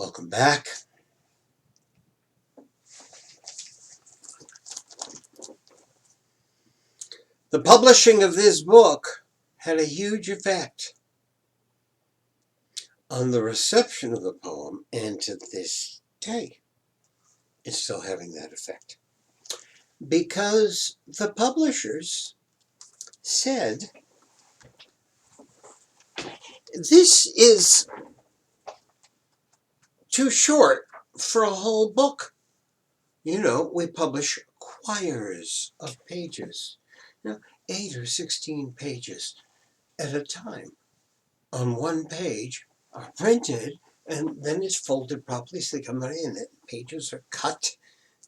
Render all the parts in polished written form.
Welcome back. The publishing of this book had a huge effect on the reception of the poem, and to this day, it's still having that effect. Because the publishers said, this is too short for a whole book. You know, we publish quires of pages, 8 or 16 pages at a time on one page are printed, and then it's folded properly so they come out in it. Pages are cut.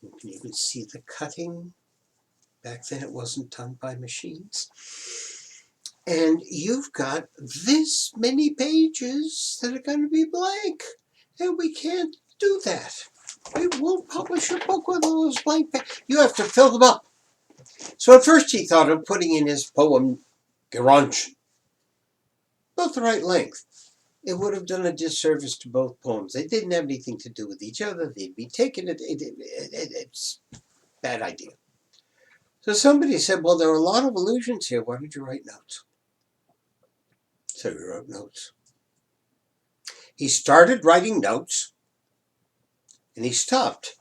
You can even see the cutting. Back then it wasn't done by machines. And you've got this many pages that are going to be blank. And we can't do that. We won't publish a book with all those blank pages. You have to fill them up. So at first he thought of putting in his poem, Geronch, about the right length. It would have done a disservice to both poems. They didn't have anything to do with each other. They'd be taken. It's a bad idea. So somebody said, well, there are a lot of allusions here. Why don't you write notes? So he wrote notes. He started writing notes, and he stopped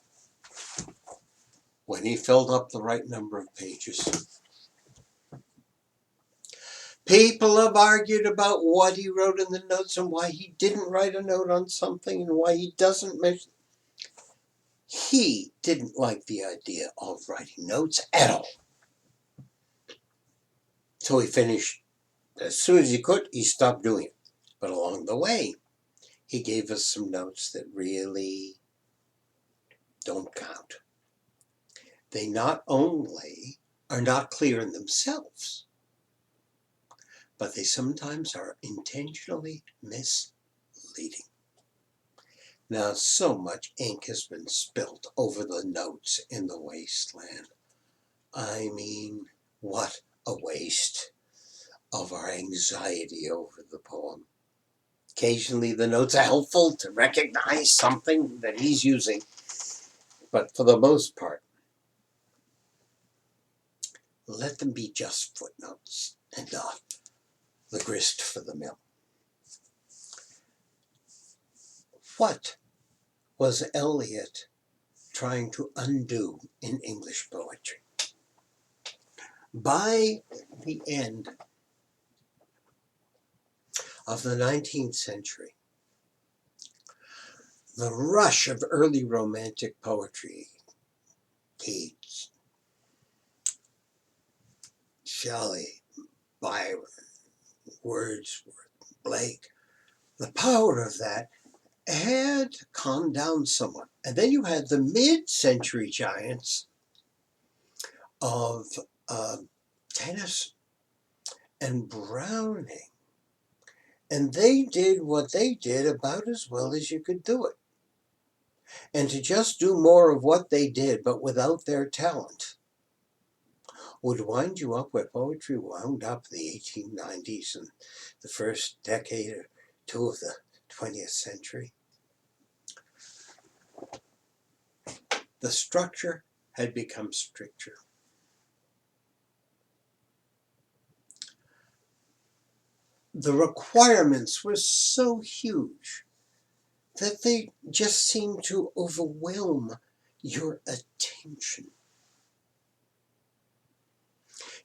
when he filled up the right number of pages. People have argued about what he wrote in the notes and why he didn't write a note on something and why he doesn't mention. He didn't like the idea of writing notes at all. So he finished. As soon as he could, he stopped doing it. But along the way, he gave us some notes that really don't count. They not only are not clear in themselves, but they sometimes are intentionally misleading. Now, so much ink has been spilt over the notes in the wasteland. I mean, what a waste of our anxiety over the poem. Occasionally the notes are helpful to recognize something that he's using, but for the most part, let them be just footnotes and not the grist for the mill. What was Eliot trying to undo in English poetry? By the end of the 19th century, the rush of early Romantic poetry, Keats, Shelley, Byron, Wordsworth, Blake, the power of that had calmed down somewhat. And then you had the mid-century giants of Tennyson and Browning. And they did what they did about as well as you could do it. And to just do more of what they did, but without their talent, would wind you up where poetry wound up in the 1890s and the first decade or two of the 20th century. The structure had become stricter. The requirements were so huge that they just seemed to overwhelm your attention.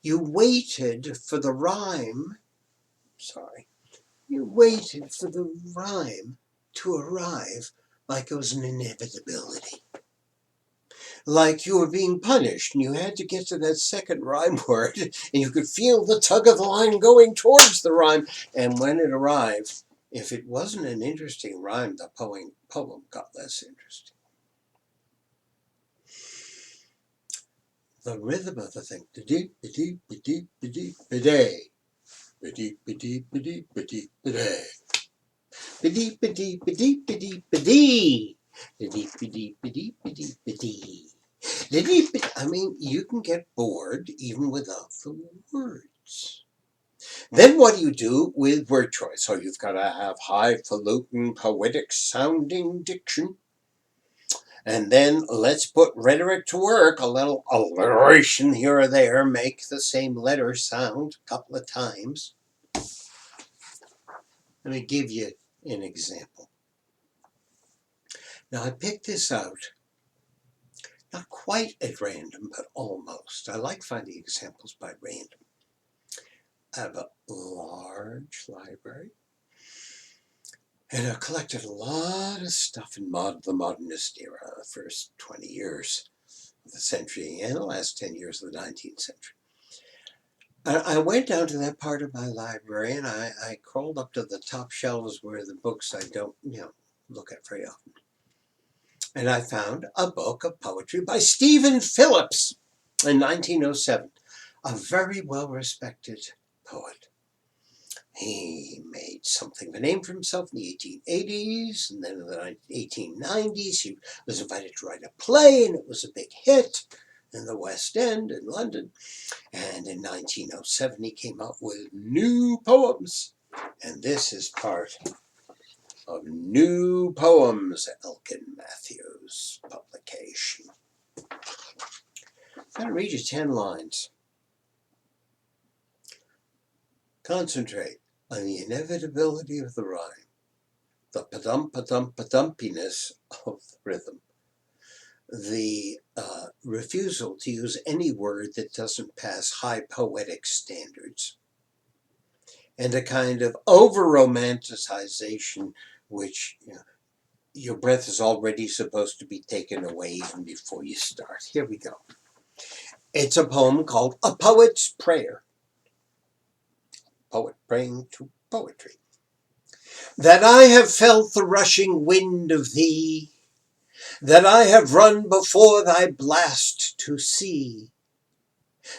You waited for the rhyme to arrive like it was an inevitability. Like you were being punished and you had to get to that second rhyme word and you could feel the tug of the line going towards the rhyme. And when it arrived, if it wasn't an interesting rhyme, the poem got less interesting. The rhythm of the thing, I mean, you can get bored even without the words. Then what do you do with word choice? So you've got to have highfalutin, poetic sounding diction. And then let's put rhetoric to work, a little alliteration here or there, make the same letter sound a couple of times. Let me give you an example. Now I picked this out, not quite at random, but almost. I like finding examples by random. I have a large library, and I've collected a lot of stuff in the modernist era, the first 20 years of the century and the last 10 years of the 19th century. I went down to that part of my library, and I crawled up to the top shelves where the books I don't, look at very often. And I found a book of poetry by Stephen Phillips in 1907, a very well-respected poet. He made something of a name for himself in the 1880s, and then in the 1890s he was invited to write a play, and it was a big hit in the West End in London. And in 1907 he came out with New Poems, and this is part of New Poems, Elkin Matthews' publication. I'm going to read you 10 lines. Concentrate on the inevitability of the rhyme, the padum-padum-padumpiness of the rhythm, the refusal to use any word that doesn't pass high poetic standards, and a kind of over-romanticization which your breath is already supposed to be taken away even before you start. Here we go. It's a poem called A Poet's Prayer. Poet praying to poetry. That I have felt the rushing wind of thee, that I have run before thy blast to see,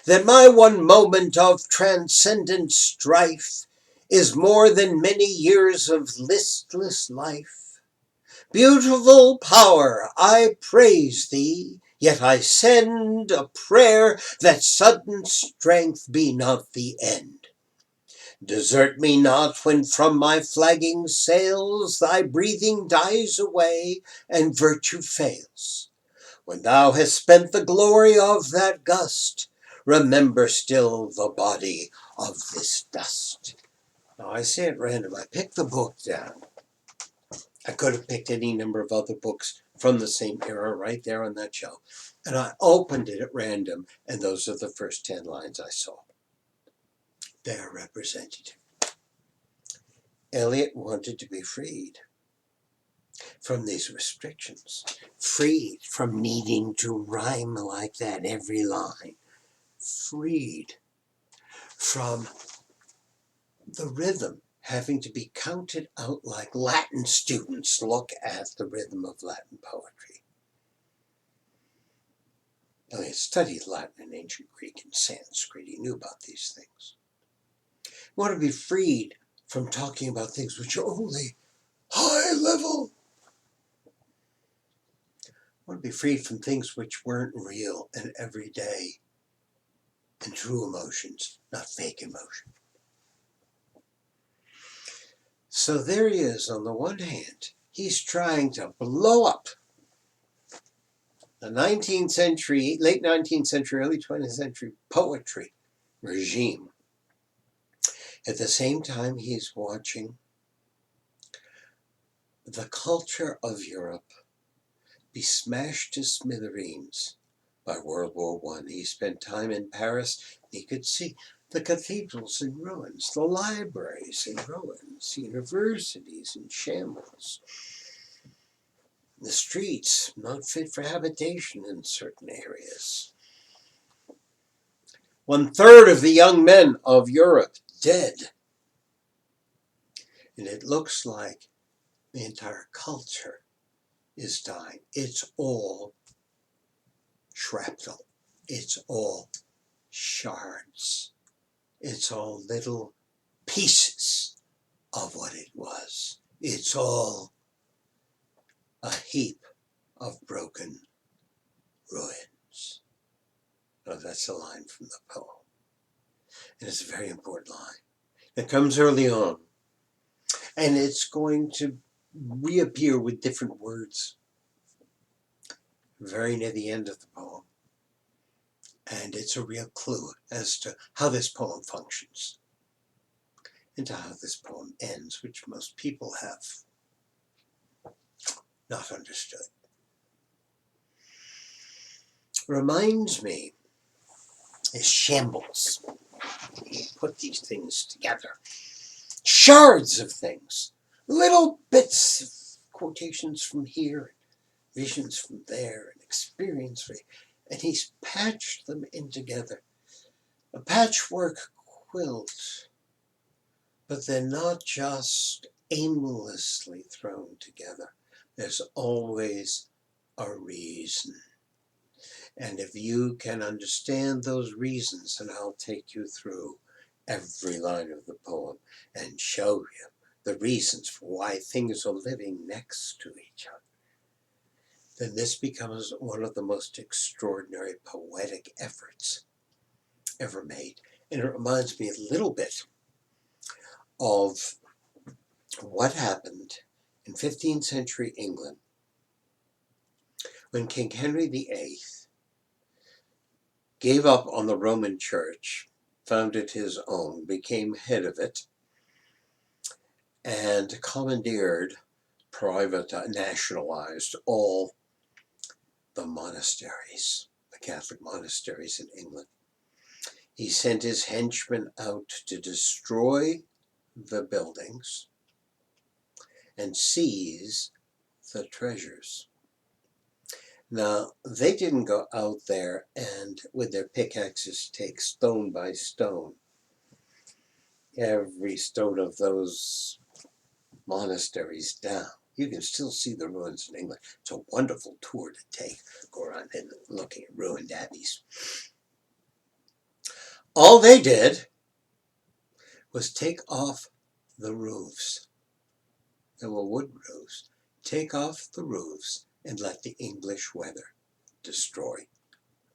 that my one moment of transcendent strife is more than many years of listless life. Beautiful power, I praise thee, yet I send a prayer that sudden strength be not the end. Desert me not when from my flagging sails thy breathing dies away and virtue fails. When thou hast spent the glory of that gust, remember still the body of this dust. Now I say at random, I picked the book down. I could have picked any number of other books from the same era right there on that shelf. And I opened it at random, and those are the first 10 lines I saw. They are representative. Eliot wanted to be freed from these restrictions, freed from needing to rhyme like that every line, freed from the rhythm having to be counted out like Latin students look at the rhythm of Latin poetry. Eliot studied Latin and ancient Greek and Sanskrit. He knew about these things. He wanted to be freed from talking about things which are only high level. I want to be freed from things which weren't real and everyday and true emotions, not fake emotion. So there he is. On the one hand, he's trying to blow up the 19th century, late 19th century, early 20th century poetry regime. At the same time, he's watching the culture of Europe be smashed to smithereens by World War I. He spent time in Paris. He could see the cathedrals in ruins, the libraries in ruins, universities in shambles, the streets not fit for habitation in certain areas. 1/3 of the young men of Europe dead. And it looks like the entire culture is dying. It's all shrapnel. It's all shards. It's all little pieces of what it was. It's all a heap of broken ruins. Oh, that's a line from the poem. And it's a very important line. It comes early on, and it's going to reappear with different words very near the end of the poem. And it's a real clue as to how this poem functions and to how this poem ends, which most people have not understood. Reminds me is shambles. You put these things together. Shards of things. Little bits of quotations from here, visions from there, and experience from here. And he's patched them in together. A patchwork quilt. But they're not just aimlessly thrown together. There's always a reason. And if you can understand those reasons, and I'll take you through every line of the poem and show you the reasons for why things are living next to each other, then this becomes one of the most extraordinary poetic efforts ever made. And it reminds me a little bit of what happened in 15th century England when King Henry VIII gave up on the Roman Church, founded his own, became head of it, and commandeered, nationalized all the monasteries, the Catholic monasteries in England. He sent his henchmen out to destroy the buildings and seize the treasures. Now, they didn't go out there and with their pickaxes take stone by stone every stone of those monasteries down. You can still see the ruins in England. It's a wonderful tour to take, go around and looking at ruined abbeys. All they did was take off the roofs. There were wood roofs. Take off the roofs and let the English weather destroy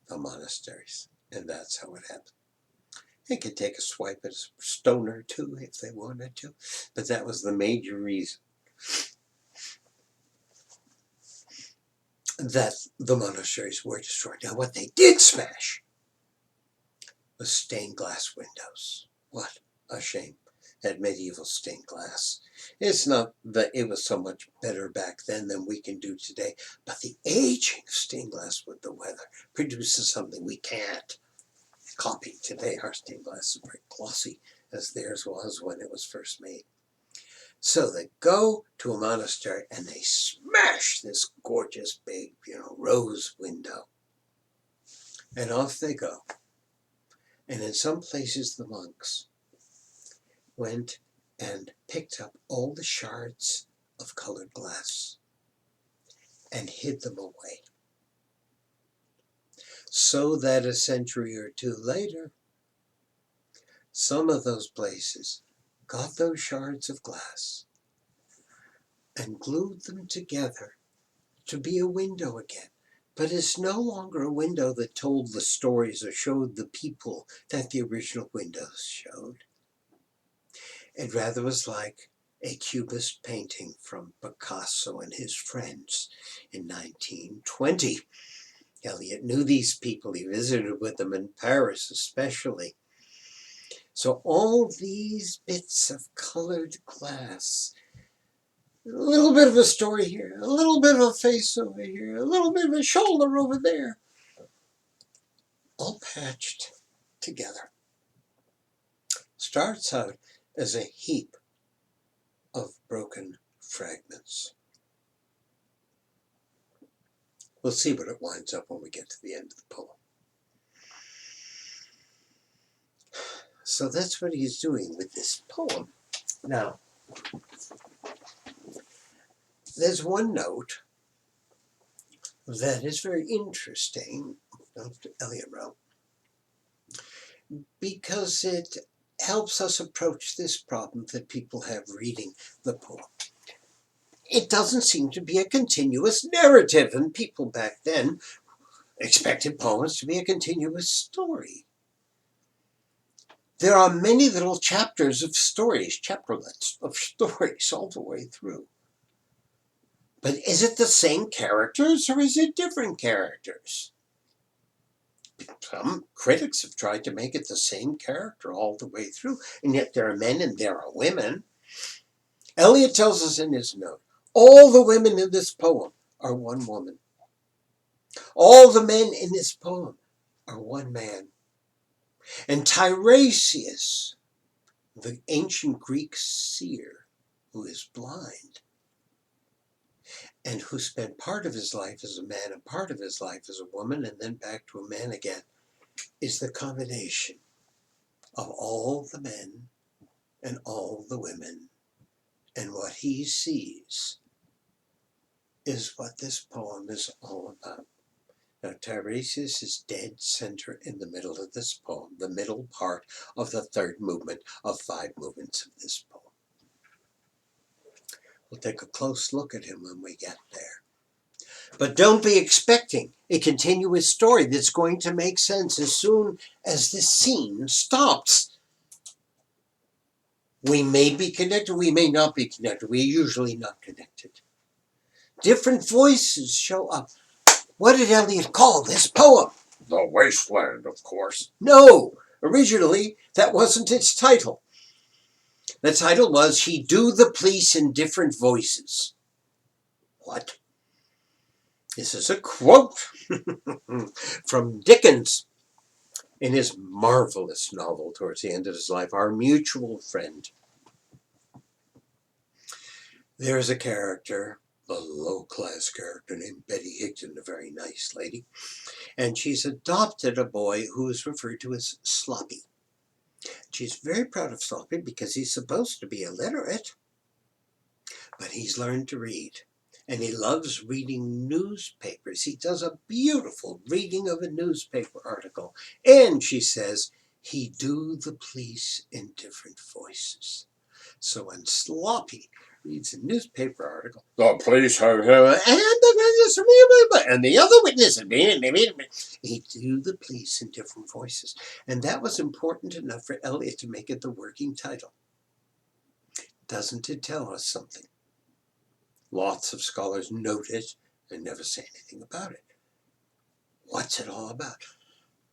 the monasteries. And that's how it happened. They could take a swipe at a stone or two if they wanted to, but that was the major reason that the monasteries were destroyed. Now, what they did smash was stained glass windows. What a shame, that medieval stained glass. It's not that it was so much better back then than we can do today, but the aging of stained glass with the weather produces something we can't copy today. Our stained glass is very glossy, as theirs was when it was first made. So they go to a monastery and they smash this gorgeous big, rose window. And off they go. And in some places the monks went and picked up all the shards of colored glass and hid them away. So that a century or two later, some of those places got those shards of glass and glued them together to be a window again. But it's no longer a window that told the stories or showed the people that the original windows showed. It rather was like a Cubist painting from Picasso and his friends in 1920. Eliot knew these people. He visited with them in Paris especially. So all these bits of colored glass, a little bit of a story here, a little bit of a face over here, a little bit of a shoulder over there, all patched together. Starts out as a heap of broken fragments. We'll see what it winds up when we get to the end of the poem. So that's what he's doing with this poem. Now, there's one note that is very interesting, Eliot wrote, because it helps us approach this problem that people have reading the poem. It doesn't seem to be a continuous narrative, and people back then expected poems to be a continuous story. There are many little chapters of stories, chaplets of stories all the way through. But is it the same characters or is it different characters? Some critics have tried to make it the same character all the way through, and yet there are men and there are women. Eliot tells us in his note, all the women in this poem are one woman. All the men in this poem are one man. And Tiresias, the ancient Greek seer who is blind and who spent part of his life as a man and part of his life as a woman and then back to a man again, is the combination of all the men and all the women. And what he sees is what this poem is all about. Now, Tiresias is dead center in the middle of this poem, the middle part of the third movement of 5 movements of this poem. We'll take a close look at him when we get there. But don't be expecting a continuous story that's going to make sense as soon as this scene stops. We may be connected, we may not be connected. We're usually not connected. Different voices show up. What did Eliot call this poem? The Wasteland, of course. No, originally that wasn't its title. The title was He Do the Police in Different Voices. What? This is a quote from Dickens in his marvelous novel towards the end of his life, Our Mutual Friend. There's a character, a low-class character named Betty Higton, a very nice lady, and she's adopted a boy who is referred to as Sloppy. She's very proud of Sloppy because he's supposed to be illiterate, but he's learned to read. And he loves reading newspapers. He does a beautiful reading of a newspaper article. And she says, he do the police in different voices. So when Sloppy reads a newspaper article, the police have and the other witness, he do the police in different voices. And that was important enough for Eliot to make it the working title. Doesn't it tell us something? Lots of scholars note it and never say anything about it. What's it all about?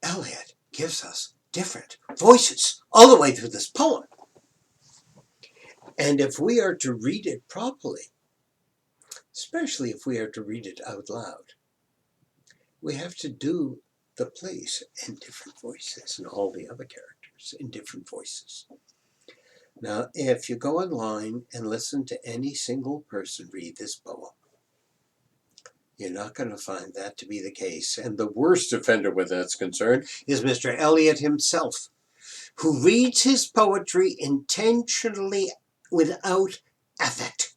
Eliot gives us different voices all the way through this poem. And if we are to read it properly, especially if we are to read it out loud, we have to do the place in different voices and all the other characters in different voices. Now, if you go online and listen to any single person read this poem, you're not going to find that to be the case. And the worst offender where that's concerned is Mr. Eliot himself, who reads his poetry intentionally without affect.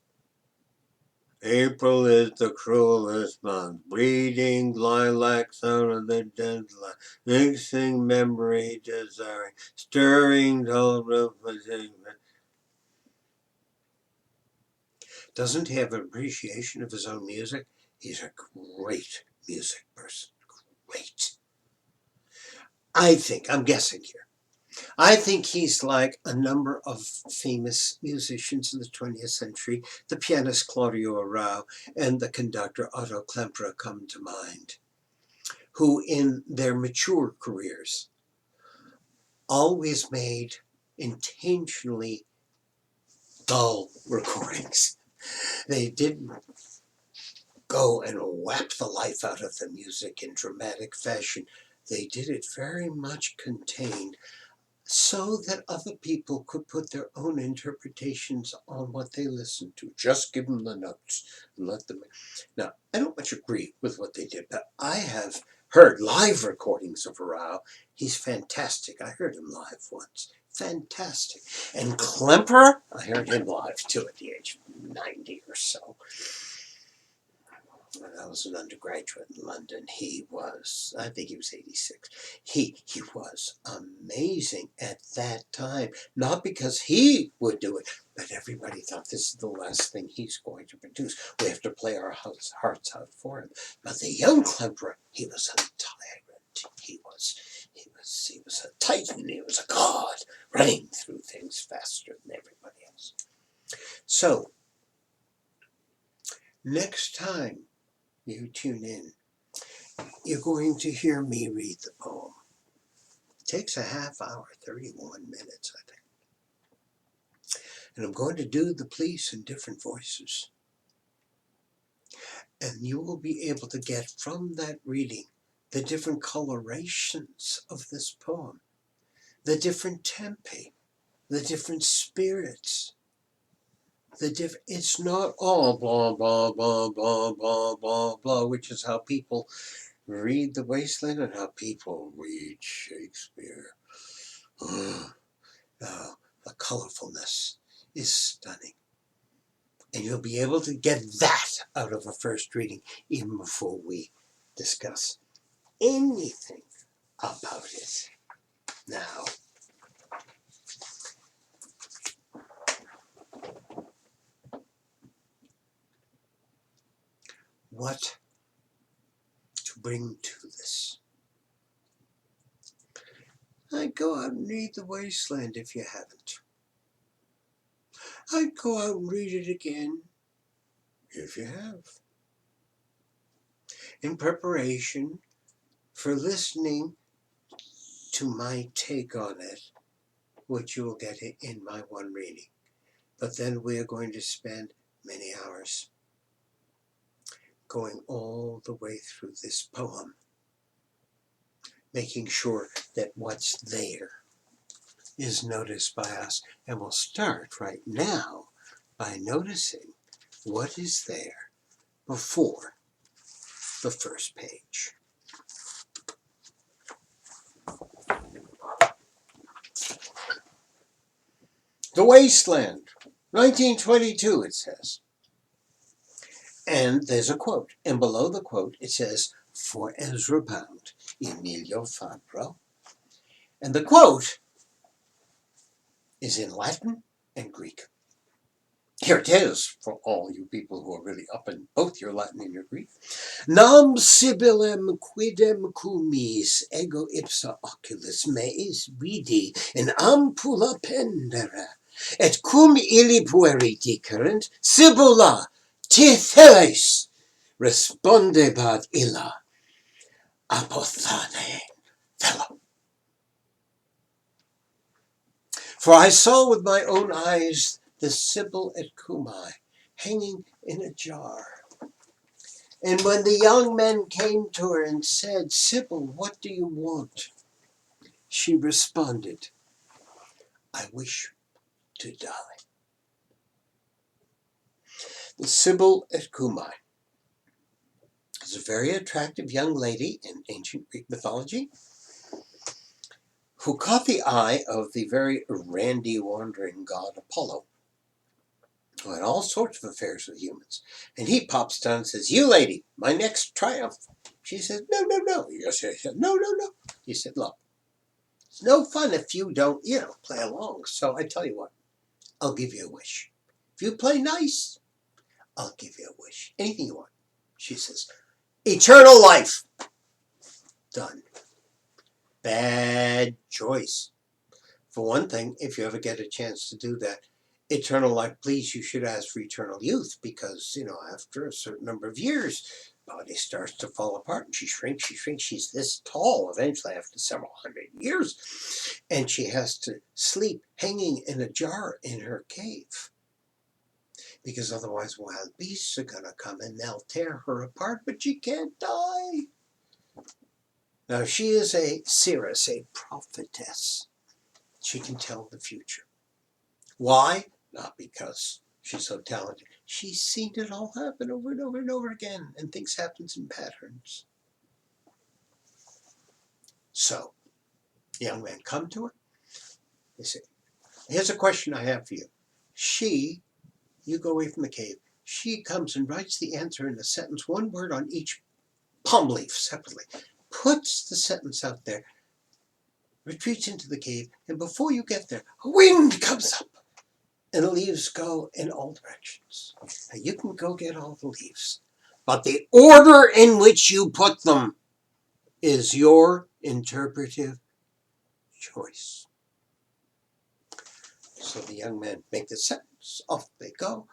April is the cruelest month, breeding lilacs out of the dead light, mixing memory, desiring, stirring dull reflection. Doesn't he have an appreciation of his own music? He's a great music person. Great. I'm guessing here. I think he's like a number of famous musicians in the 20th century. The pianist Claudio Arrau and the conductor Otto Klemperer come to mind, who in their mature careers always made intentionally dull recordings. They didn't go and whap the life out of the music in dramatic fashion. They did it very much contained so that other people could put their own interpretations on what they listened to. Just give them the notes and let them. Now, I don't much agree with what they did, but I have heard live recordings of Arrau. He's fantastic. I heard him live once. Fantastic. And Klemperer, I heard him live too at the age of 90 or so. When I was an undergraduate in London, I think he was 86. He was amazing at that time. Not because he would do it, but everybody thought this is the last thing he's going to produce. We have to play our hearts out for him. But the young Klemperer, he was a tyrant. He was He was a titan. He was a god, running through things faster than everybody else. So, next time you tune in, you're going to hear me read the poem. It takes a half hour, 31 minutes, I think. And I'm going to do the piece in different voices. And you will be able to get from that reading the different colorations of this poem, the different tempi, the different spirits, it's not all blah, blah, blah, blah, blah, blah, blah, which is how people read The Wasteland and how people read Shakespeare. The colorfulness is stunning. And you'll be able to get that out of a first reading even before we discuss anything about it. Now, what to bring to this? I'd go out and read The Wasteland if you haven't. I'd go out and read it again if you have. In preparation for listening to my take on it, which you will get in my one reading. But then we are going to spend many hours going all the way through this poem, making sure that what's there is noticed by us. And we'll start right now by noticing what is there before the first page. The Wasteland, 1922, it says. And there's a quote. And below the quote, it says, for Ezra Pound, Emilio Fabro. And the quote is in Latin and Greek. Here it is, for all you people who are really up in both your Latin and your Greek. Nam sibilem quidem cumis ego ipsa oculis meis vidi in ampulla pendere, et cum illi pueriti current, Sibylla Titheles respondebat illa apothane fellow. For I saw with my own eyes the Sibyl at Cumae hanging in a jar. And when the young men came to her and said, Sibyl, what do you want? She responded, I wish to die. The Sibyl at Cumae is a very attractive young lady in ancient Greek mythology who caught the eye of the very randy, wandering god Apollo, who had all sorts of affairs with humans. And he pops down and says, you lady, my next triumph. She says, no, no, no. Yes, yes, yes. No, no, no. He said, look, it's no fun if you don't, play along. So I tell you what, I'll give you a wish. If you play nice, I'll give you a wish. Anything you want. She says, eternal life. Done. Bad choice. For one thing, if you ever get a chance to do that, eternal life, please, you should ask for eternal youth because, after a certain number of years, body starts to fall apart and she shrinks. She's this tall eventually after several hundred years. And she has to sleep hanging in a jar in her cave because otherwise wild beasts are going to come and they'll tear her apart, but she can't die. Now, she is a seeress, a prophetess. She can tell the future. Why? Not because she's so talented. She's seen it all happen over and over and over again, and things happen in patterns. So, the young men come to her. They say, here's a question I have for you. You go away from the cave. She comes and writes the answer in a sentence, one word on each palm leaf separately. Puts the sentence out there, retreats into the cave, and before you get there, a wind comes up, and the leaves go in all directions. Now you can go get all the leaves, but the order in which you put them is your interpretive choice. So the young men make the sentence, off they go.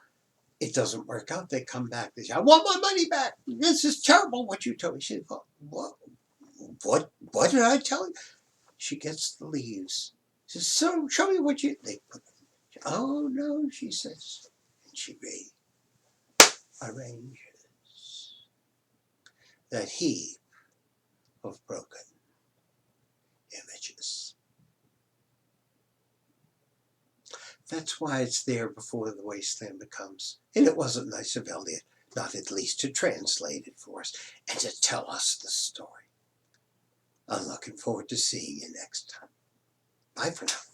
It doesn't work out. They come back. They say, I want my money back. This is terrible what you told me. She said, what did I tell you? She gets the leaves. She says, so show me what you, they put. Oh no, she says. And she arranges that heap of broken images. That's why it's there before the wasteland becomes. And it wasn't nice of Eliot, not at least to translate it for us and to tell us the story. I'm looking forward to seeing you next time. Bye for now.